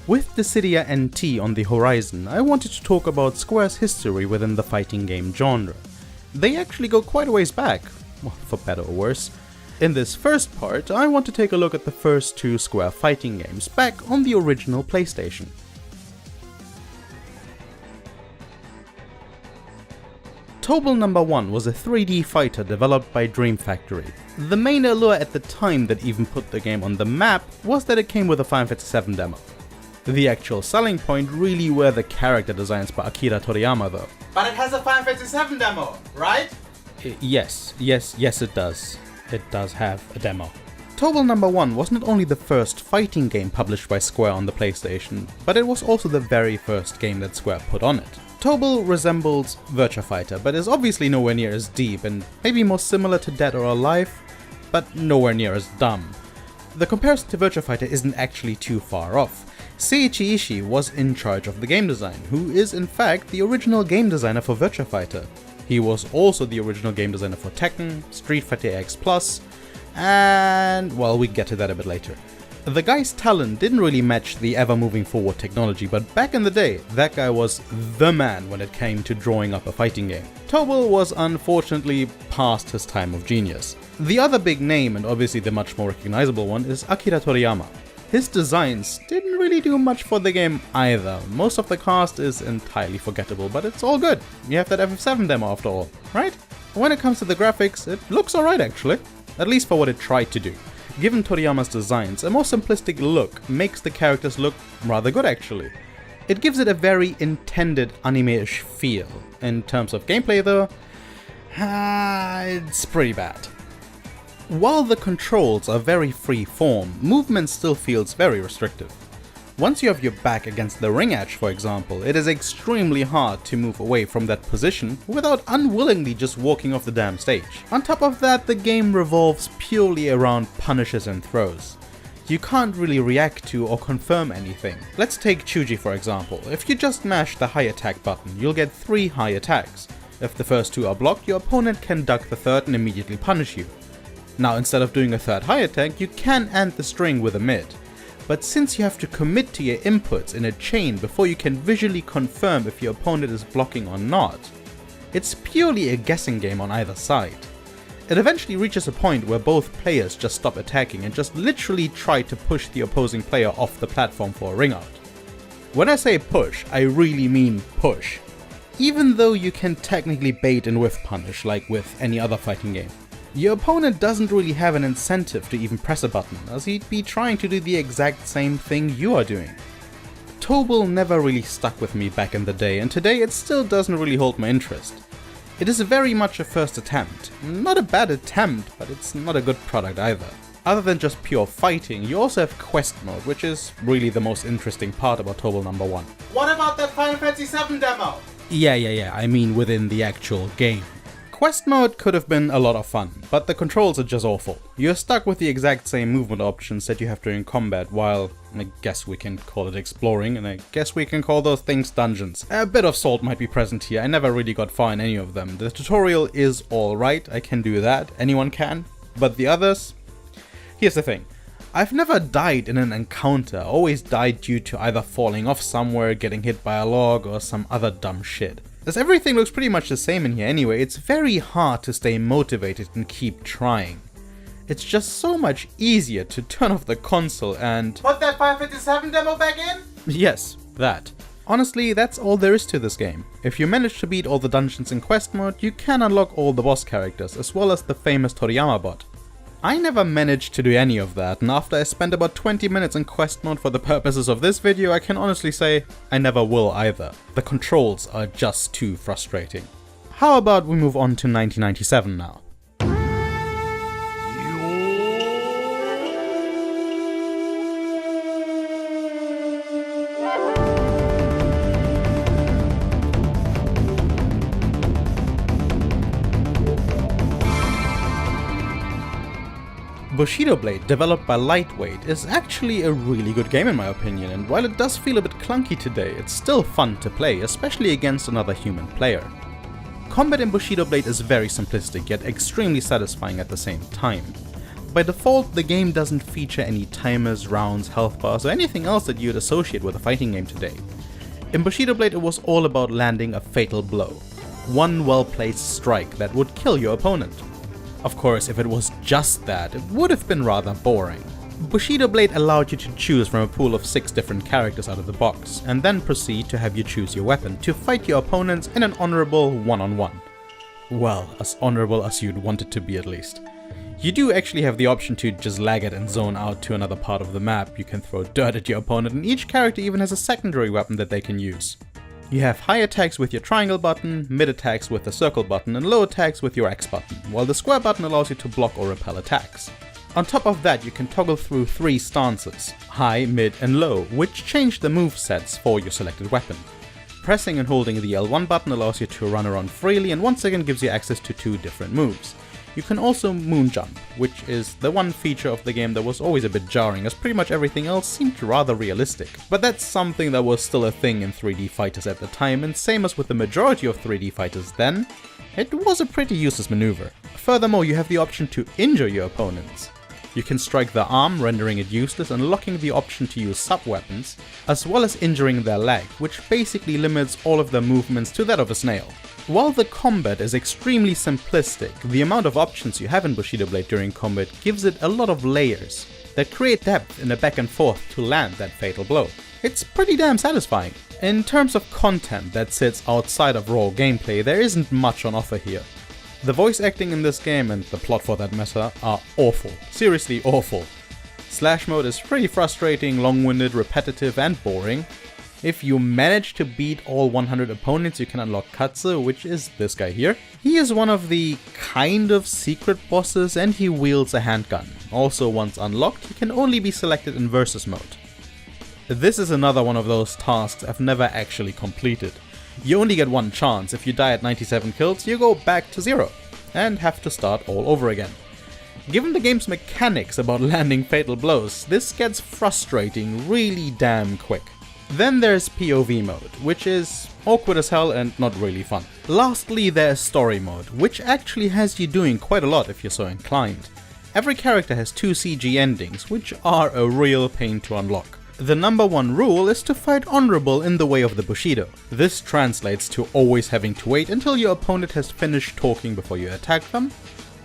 With Dissidia NT on the horizon, I wanted to talk about Square's history within the fighting game genre. They actually go quite a ways back, well, for better or worse. In this first part, I want to take a look at the first two Square fighting games back on the original PlayStation. Tobal No. 1 was a 3D fighter developed by Dream Factory. The main allure at the time that even put the game on the map was that it came with a Final Fantasy VII demo. The actual selling point really were the character designs by Akira Toriyama though. But it has a Final Fantasy VII demo, right? Yes it does. It does have a demo. Tobal No. 1 was not only the first fighting game published by Square on the PlayStation, but it was also the very first game that Square put on it. Tobal resembles Virtua Fighter, but is obviously nowhere near as deep and maybe more similar to Dead or Alive, but nowhere near as dumb. The comparison to Virtua Fighter isn't actually too far off. Seiichi Ishii was in charge of the game design, who is in fact the original game designer for Virtua Fighter. He was also the original game designer for Tekken, Street Fighter X Plus, and well, we get to that a bit later. The guy's talent didn't really match the ever-moving forward technology, but back in the day, that guy was the man when it came to drawing up a fighting game. Tobal was unfortunately past his time of genius. The other big name, and obviously the much more recognizable one, is Akira Toriyama. His designs didn't really do much for the game either. Most of the cast is entirely forgettable, but it's all good. You have that FF7 demo after all, right? When it comes to the graphics, it looks alright actually. At least for what it tried to do. Given Toriyama's designs, a more simplistic look makes the characters look rather good actually. It gives it a very intended anime-ish feel. In terms of gameplay though, it's pretty bad. While the controls are very free-form, movement still feels very restrictive. Once you have your back against the ring edge, for example, it is extremely hard to move away from that position without unwillingly just walking off the damn stage. On top of that, the game revolves purely around punishes and throws. You can't really react to or confirm anything. Let's take Chuji for example. If you just mash the high attack button, you'll get 3 high attacks. If the first 2 are blocked, your opponent can duck the third and immediately punish you. Now instead of doing a third high attack, you can end the string with a mid. But since you have to commit to your inputs in a chain before you can visually confirm if your opponent is blocking or not, it's purely a guessing game on either side. It eventually reaches a point where both players just stop attacking and just literally try to push the opposing player off the platform for a ring out. When I say push, I really mean push. Even though you can technically bait and whiff punish like with any other fighting game. Your opponent doesn't really have an incentive to even press a button, as he'd be trying to do the exact same thing you are doing. Tobal never really stuck with me back in the day, and today it still doesn't really hold my interest. It is very much a first attempt. Not a bad attempt, but it's not a good product either. Other than just pure fighting, you also have quest mode, which is really the most interesting part about Tobal No. 1. What about that Final Fantasy VII demo? Yeah, I mean within the actual game. Quest mode could have been a lot of fun, but the controls are just awful. You're stuck with the exact same movement options that you have during combat, while I guess we can call it exploring, and I guess we can call those things dungeons. A bit of salt might be present here, I never really got far in any of them. The tutorial is alright, I can do that, anyone can, but the others? Here's the thing. I've never died in an encounter, always died due to either falling off somewhere, getting hit by a log, or some other dumb shit. As everything looks pretty much the same in here anyway, it's very hard to stay motivated and keep trying. It's just so much easier to turn off the console and put that Final Fantasy VII demo back in? Yes, that. Honestly, that's all there is to this game. If you manage to beat all the dungeons in quest mode, you can unlock all the boss characters, as well as the famous Toriyama bot. I never managed to do any of that, and after I spent about 20 minutes in quest mode for the purposes of this video, I can honestly say I never will either. The controls are just too frustrating. How about we move on to 1997 now? Bushido Blade, developed by Lightweight, is actually a really good game in my opinion, and while it does feel a bit clunky today, it's still fun to play, especially against another human player. Combat in Bushido Blade is very simplistic, yet extremely satisfying at the same time. By default, the game doesn't feature any timers, rounds, health bars, or anything else that you'd associate with a fighting game today. In Bushido Blade, it was all about landing a fatal blow. One well-placed strike that would kill your opponent. Of course, if it was just that, it would have been rather boring. Bushido Blade allowed you to choose from a pool of 6 different characters out of the box, and then proceed to have you choose your weapon to fight your opponents in an honorable one-on-one. Well, as honorable as you'd want it to be at least. You do actually have the option to just lag it and zone out to another part of the map. You can throw dirt at your opponent, and each character even has a secondary weapon that they can use. You have high attacks with your triangle button, mid attacks with the circle button, and low attacks with your X button, while the square button allows you to block or repel attacks. On top of that, you can toggle through 3 stances, high, mid and low, which change the movesets for your selected weapon. Pressing and holding the L1 button allows you to run around freely and once again gives you access to 2 different moves. You can also moon jump, which is the one feature of the game that was always a bit jarring, as pretty much everything else seemed rather realistic. But that's something that was still a thing in 3D fighters at the time, and same as with the majority of 3D fighters then, it was a pretty useless maneuver. Furthermore, you have the option to injure your opponents. You can strike their arm, rendering it useless, unlocking the option to use sub-weapons, as well as injuring their leg, which basically limits all of their movements to that of a snail. While the combat is extremely simplistic, the amount of options you have in Bushido Blade during combat gives it a lot of layers that create depth in the back and forth to land that fatal blow. It's pretty damn satisfying. In terms of content that sits outside of raw gameplay, there isn't much on offer here. The voice acting in this game, and the plot for that matter, are awful. Seriously awful. Slash mode is pretty frustrating, long-winded, repetitive and boring. If you manage to beat all 100 opponents, you can unlock Katsu, which is this guy here. He is one of the kind of secret bosses and he wields a handgun. Also, once unlocked, he can only be selected in versus mode. This is another one of those tasks I've never actually completed. You only get one chance. If you die at 97 kills, you go back to 0 and have to start all over again. Given the game's mechanics about landing fatal blows, this gets frustrating really damn quick. Then there's POV mode, which is awkward as hell and not really fun. Lastly, there's story mode, which actually has you doing quite a lot if you're so inclined. Every character has 2 CG endings, which are a real pain to unlock. The number one rule is to fight honorable in the way of the Bushido. This translates to always having to wait until your opponent has finished talking before you attack them,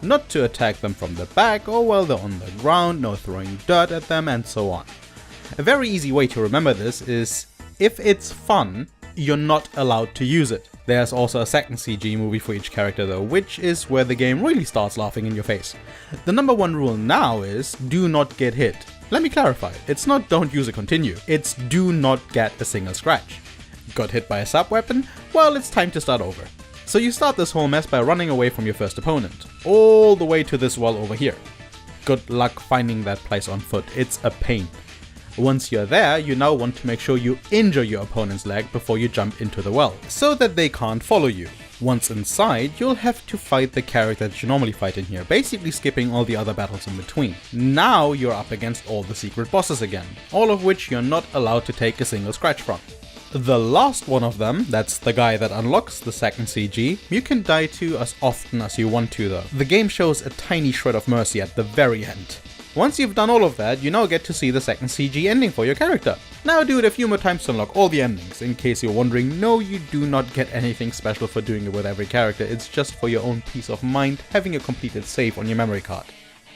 not to attack them from the back or while they're on the ground, no throwing dirt at them, and so on. A very easy way to remember this is, if it's fun, you're not allowed to use it. There's also a second CG movie for each character though, which is where the game really starts laughing in your face. The number one rule now is, do not get hit. Let me clarify, it's not don't use a continue, it's do not get a single scratch. Got hit by a sub-weapon? Well, it's time to start over. So you start this whole mess by running away from your first opponent, all the way to this wall over here. Good luck finding that place on foot, it's a pain. Once you're there, you now want to make sure you injure your opponent's leg before you jump into the well, so that they can't follow you. Once inside, you'll have to fight the character that you normally fight in here, basically skipping all the other battles in between. Now you're up against all the secret bosses again, all of which you're not allowed to take a single scratch from. The last one of them, that's the guy that unlocks the second CG, you can die to as often as you want to though. The game shows a tiny shred of mercy at the very end. Once you've done all of that, you now get to see the second CG ending for your character. Now do it a few more times to unlock all the endings. In case you're wondering, no, you do not get anything special for doing it with every character, it's just for your own peace of mind having a completed save on your memory card.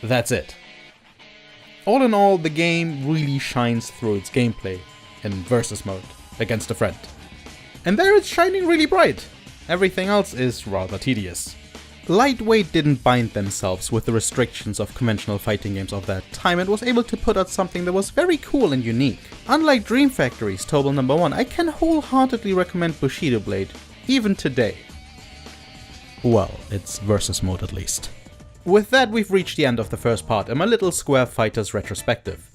That's it. All in all, the game really shines through its gameplay in versus mode against a friend. And there it's shining really bright. Everything else is rather tedious. Lightweight didn't bind themselves with the restrictions of conventional fighting games of that time and was able to put out something that was very cool and unique. Unlike Dream Factory's Tobal No. 1, I can wholeheartedly recommend Bushido Blade, even today. Well, it's versus mode at least. With that, we've reached the end of the first part in my little Square Fighters retrospective.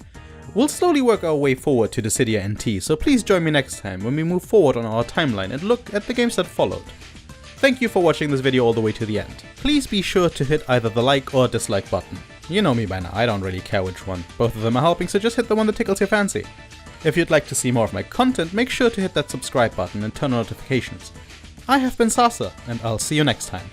We'll slowly work our way forward to Dissidia NT, so please join me next time when we move forward on our timeline and look at the games that followed. Thank you for watching this video all the way to the end. Please be sure to hit either the like or dislike button. You know me by now, I don't really care which one. Both of them are helping, so just hit the one that tickles your fancy. If you'd like to see more of my content, make sure to hit that subscribe button and turn on notifications. I have been Sasa, and I'll see you next time.